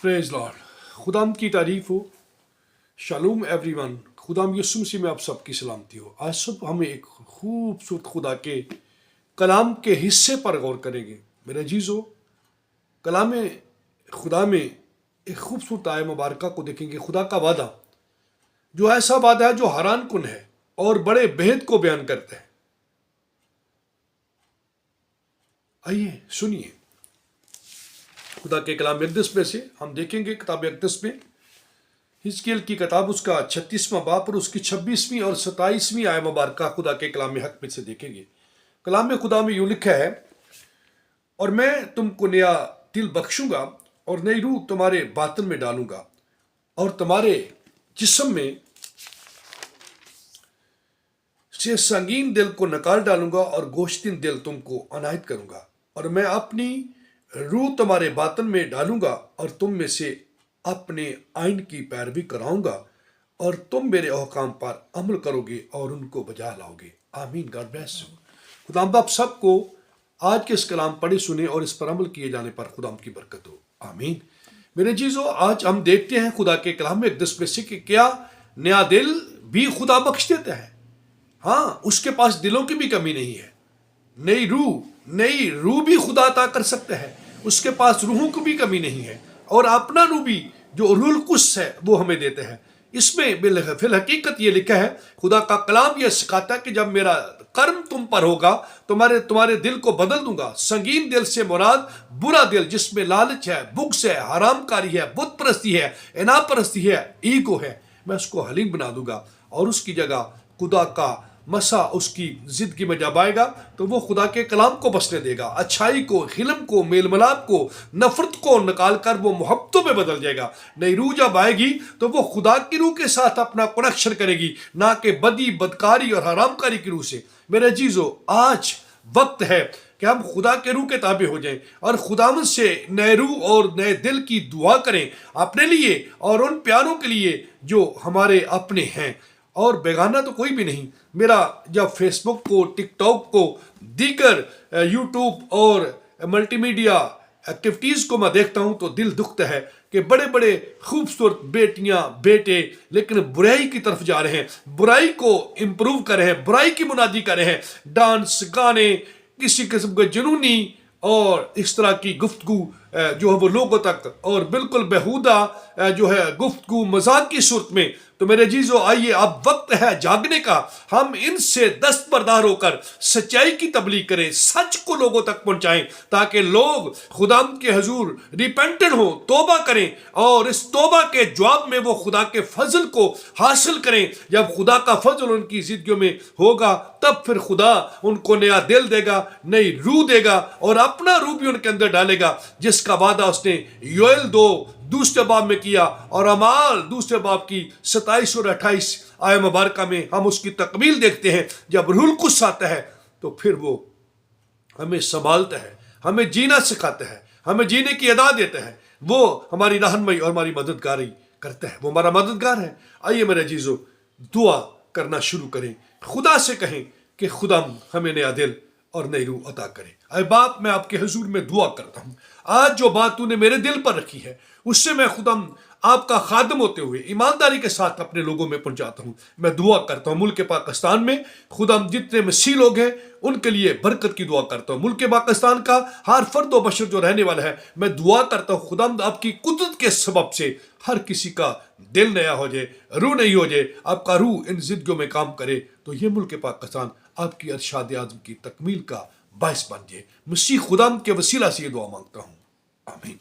Praise Lord. खुदाम की तारीफ हो। शालूम एवरीवन। खुदाम यीशु मसीह में आप सबकी सलामती हो। आज सुबह हम एक खूबसूरत खुदा के कलाम के हिस्से पर गौर करेंगे। मेरे अजीजों, कलाम खुदा में एक खूबसूरत आय मुबारक को देखेंगे। खुदा का वादा जो ऐसा वादा है जो हैरान कुन है और बड़े भेद को बयान करता है। आइए सुनिए खुदा के कलाम अक़दस में से हम देखेंगे। किताब अक़दस में हिजकिय्येल की किताब उसका 36वां बाब और उसकी 26वीं और 27वीं आय मुबारक खुदा के कलाम में हक में से देखेंगे। कलाम में खुदा में यूं लिखा है, और मैं तुमको नया दिल बख्शूंगा और नई रूह तुम्हारे बातन में डालूंगा और तुम्हारे जिस्म में से संगीन दिल को निकाल डालूंगा और गोश्तिन दिल तुमको अनायत करूंगा। और मैं अपनी रूह तुम्हारे बातन में डालूंगा और तुम में से अपने आइन की पैरवी कराऊंगा और तुम मेरे अहकाम पर अमल करोगे और उनको बजा लाओगे। आमीन। God bless you. खुदाम आप सबको आज के इस कलाम पढ़े सुने और इस पर अमल किए जाने पर खुदाम की बरकत हो। आमीन। मेरे चीज़ों, आज हम देखते हैं खुदा के कलाम में अक़दस में से कि क्या नया दिल भी खुदा बख्श देता है। हाँ, उसके पास दिलों की भी कमी नहीं है। नई रूह भी खुदा अता कर सकता है। उसके पास रूहों की भी कमी नहीं है और अपना रूह भी जो रूहुल कुद्स है वो हमें देते हैं। इसमें फिल हकीकत ये लिखा है, खुदा का कलाम ये सिखाता है कि जब मेरा कर्म तुम पर होगा तो तुम्हारे दिल को बदल दूंगा। संगीन दिल से मुराद बुरा दिल जिसमें लालच है, बुग़्ज़ है, हरामकारी है, बुत परस्ती है, इनाम परस्ती है, ईगो है, मैं उसको हलीम बना दूंगा और उसकी जगह खुदा का मसा उसकी जिंदगी में जब आएगा तो वो खुदा के कलाम को बसने देगा। अच्छाई को, हिलम को, मेल मिलाप को, नफरत को निकाल कर वो मोहब्बतों में बदल जाएगा। नई रूह जब आएगी तो वो खुदा की रूह के साथ अपना कनेक्शन करेगी, ना कि बदी, बदकारी और हरामकारी की रूह से। मेरे अजीजों, आज वक्त है कि हम खुदा के रूह के ताबे हो जाएं और खुदावंद से नए रूह और नए दिल की दुआ करें अपने लिए और उन प्यारों के लिए जो हमारे अपने हैं और बेगाना तो कोई भी नहीं। मेरा जब फेसबुक को, टिकटॉक को, दीगर यूट्यूब और मल्टीमीडिया एक्टिविटीज़ को मैं देखता हूं तो दिल दुखता है कि बड़े बड़े खूबसूरत बेटियां, बेटे लेकिन बुराई की तरफ जा रहे हैं, बुराई को इम्प्रूव कर रहे हैं, बुराई की मुनादी कर रहे हैं। डांस, गाने, किसी किस्म के जुनूनी और इस तरह की गुफ्तगू जो है वो लोगों तक और बिल्कुल बेहुदा जो है गुफ्तगू मजाक की सूरत में। तो मेरे जीजो, आइए अब वक्त है जागने का। हम इनसे दस्तबरदार होकर सच्चाई की तबलीग करें, सच को लोगों तक पहुंचाएं ताकि लोग खुदाम के हुजूर रिपेंटेंट हो, तौबा करें और इस तौबा के जवाब में वो खुदा के फजल को हासिल करें। जब खुदा का फजल उनकी जिंदगियों में होगा तब फिर खुदा उनको नया दिल देगा, नई रूह देगा और अपना रूह भी उनके अंदर डालेगा, जिसका वादा उसने योएल 2 दूसरे बाब में किया और अमाल दूसरे बाब की 27 और 28 आय मुबारक में हम उसकी तकमील देखते हैं। जब रूहुल कुद्स आता है तो फिर वो हमें संभालता है, हमें जीना सिखाता है, हमें जीने की अदा देता है। वो हमारी रहनुमाई और हमारी मददगारी करता है, वो हमारा मददगार है। आइए मेरे अजीजों, दुआ करना शुरू करें, खुदा से कहें कि खुदा हमें नया दिल और नई रूह अता करे। अरे बाप, मैं आपके हुजूर में दुआ करता हूँ, आज जो बात तूने मेरे दिल पर रखी है उससे मैं खुदाम आपका खादम होते हुए ईमानदारी के साथ अपने लोगों में पहुंचाता हूँ। मैं दुआ करता हूँ मुल्क पाकिस्तान में खुदाम जितने मसीह लोग हैं उनके लिए बरकत की दुआ करता हूँ। मुल्क पाकिस्तान का हर फर्द व बशर जो रहने वाला है, मैं दुआ करता हूँ खुदाम आपकी कुदरत के सबब से हर किसी का दिल नया हो जाए, रूह नहीं हो जाए, आपका रूह इन जिंदगियों में काम करे तो ये मुल्क पाकिस्तान आपकी अरशाद आज़म की तकमील का बायस बन जाए। मसीह खुदाम के वसीला से ये दुआ मांगता हूँ। आमीन।